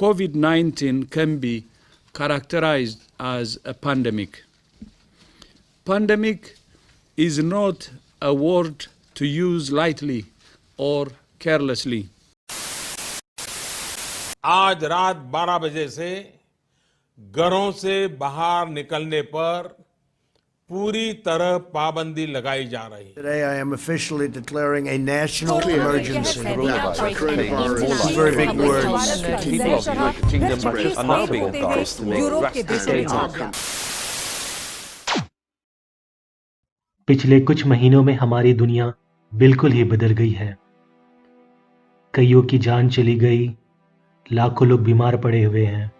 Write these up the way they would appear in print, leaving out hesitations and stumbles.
COVID-19 can be characterized as a pandemic. Pandemic is not a word to use lightly or carelessly. आज रात 12 बजे से घरों से बाहर निकलने पर पूरी तरह पाबंदी लगाई जा रही है। Today I am officially declaring a national emergency. It's very big words. People of the United Kingdom are now being advised to make drastic changes. पिछले कुछ महीनों में हमारी दुनिया बिल्कुल ही बदल गई है। कईयों की जान चली गई, लाखों लोग बीमार पड़े हुए हैं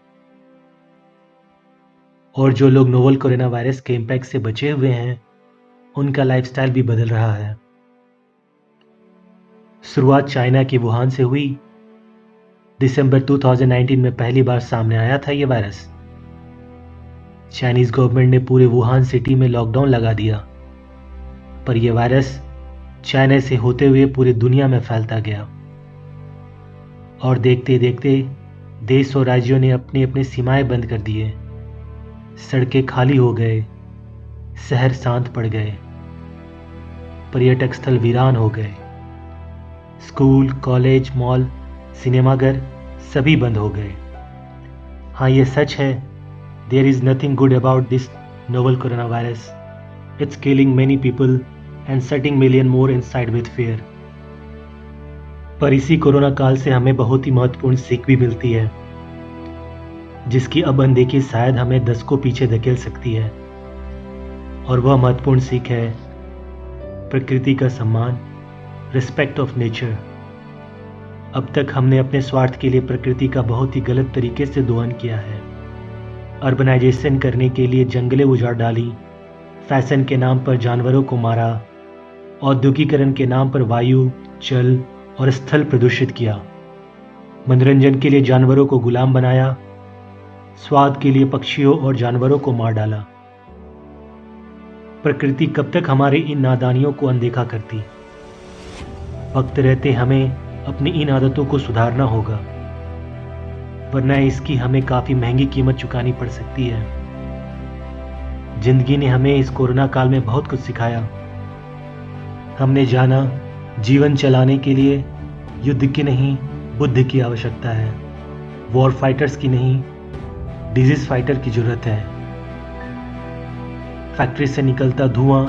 और जो लोग नोवल कोरोना वायरस के इम्पैक्ट से बचे हुए हैं उनका लाइफस्टाइल भी बदल रहा है। शुरुआत चाइना की वुहान से हुई। दिसंबर 2019 में पहली बार सामने आया था ये वायरस। चाइनीज गवर्नमेंट ने पूरे वुहान सिटी में लॉकडाउन लगा दिया, पर यह वायरस चाइना से होते हुए पूरी दुनिया में फैलता गया और देखते देखते देश और राज्यों ने अपनी अपनी सीमाएं बंद कर दिए। सड़कें खाली हो गए, शहर शांत पड़ गए, पर्यटक स्थल वीरान हो गए, स्कूल, कॉलेज, मॉल, सिनेमाघर सभी बंद हो गए। हाँ, ये सच है, there is nothing good about this novel corona virus. It's killing many people and setting million more inside with fear. पर इसी कोरोना काल से हमें बहुत ही महत्वपूर्ण सीख भी मिलती है, जिसकी अब अनदेखी शायद हमें दशकों पीछे धकेल सकती है। और वह महत्वपूर्ण सीख है प्रकृति का सम्मान, रिस्पेक्ट ऑफ नेचर। अब तक हमने अपने स्वार्थ के लिए प्रकृति का बहुत ही गलत तरीके से दोहन किया है। अर्बनाइजेशन करने के लिए जंगलें उजाड़ डाली, फैशन के नाम पर जानवरों को मारा, औद्योगिकरण के नाम पर वायु, जल और स्थल प्रदूषित किया, मनोरंजन के लिए जानवरों को गुलाम बनाया, स्वाद के लिए पक्षियों और जानवरों को मार डाला। प्रकृति कब तक हमारे इन नादानियों को अनदेखा करती? वक्त रहते हमें अपनी इन आदतों को सुधारना होगा, वरना इसकी हमें काफी महंगी कीमत चुकानी पड़ सकती है। जिंदगी ने हमें इस कोरोना काल में बहुत कुछ सिखाया। हमने जाना जीवन चलाने के लिए युद्ध की नहीं, बुद्धि की आवश्यकता है। वॉर फाइटर्स की नहीं, डिजीज फाइटर की जरूरत है। फैक्ट्री से निकलता धुआं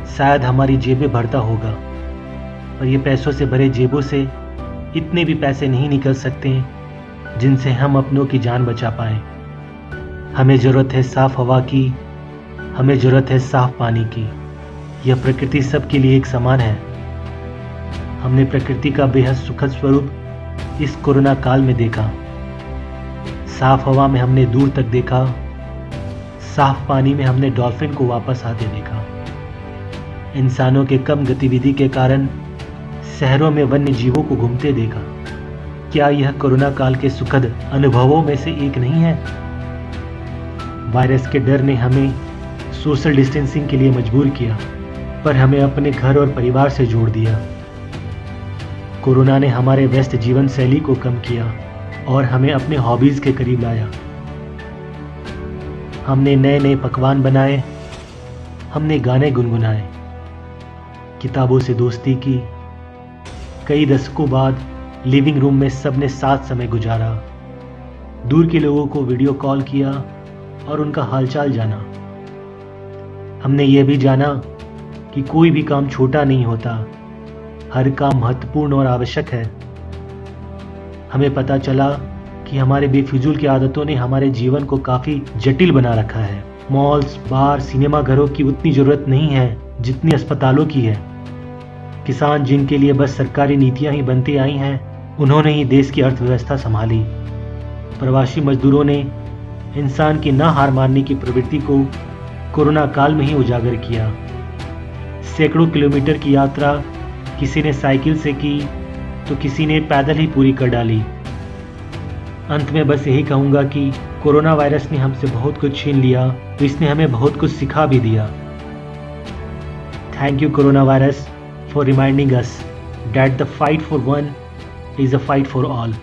शायद हमारी जेबें भरता होगा, पर ये पैसों से भरे जेबों से इतने भी पैसे नहीं निकल सकते जिनसे हम अपनों की जान बचा पाएं। हमें जरूरत है साफ हवा की, हमें जरूरत है साफ पानी की। यह प्रकृति सबके लिए एक समान है। हमने प्रकृति का बेहद सुखद स्वरूप इस कोरोना काल में देखा। साफ हवा में हमने दूर तक देखा, साफ पानी में हमने डॉल्फिन को वापस आते देखा। इंसानों के कम गतिविधि के कारण शहरों में वन्य जीवों को घूमते देखा। क्या यह कोरोना काल के सुखद अनुभवों में से एक नहीं है? वायरस के डर ने हमें सोशल डिस्टेंसिंग के लिए मजबूर किया, पर हमें अपने घर और परिवार से जोड़ दिया। कोरोना ने हमारे व्यस्त जीवन शैली को कम किया और हमें अपने हॉबीज के करीब लाया। हमने नए नए पकवान बनाए, हमने गाने गुनगुनाए, किताबों से दोस्ती की। कई दशकों बाद लिविंग रूम में सबने साथ समय गुजारा, दूर के लोगों को वीडियो कॉल किया और उनका हालचाल जाना। हमने यह भी जाना कि कोई भी काम छोटा नहीं होता, हर काम महत्वपूर्ण और आवश्यक है। हमें पता चला कि हमारे बेफिजूल की आदतों ने हमारे जीवन को काफी जटिल बना रखा है। मॉल्स, बार, सिनेमा घरों की उतनी जरूरत नहीं है जितनी अस्पतालों की है। किसान जिनके लिए बस सरकारी नीतियां ही बनती आई हैं, उन्होंने ही देश की अर्थव्यवस्था संभाली। प्रवासी मजदूरों ने इंसान की ना हार मानने की प्रवृत्ति को कोरोना काल में ही उजागर किया। सैकड़ों किलोमीटर की यात्रा किसी ने साइकिल से की तो किसी ने पैदल ही पूरी कर डाली। अंत में बस यही कहूंगा कि कोरोना वायरस ने हमसे बहुत कुछ छीन लिया, तो इसने हमें बहुत कुछ सिखा भी दिया। Thank you corona virus for reminding us that the fight for one is a fight for all.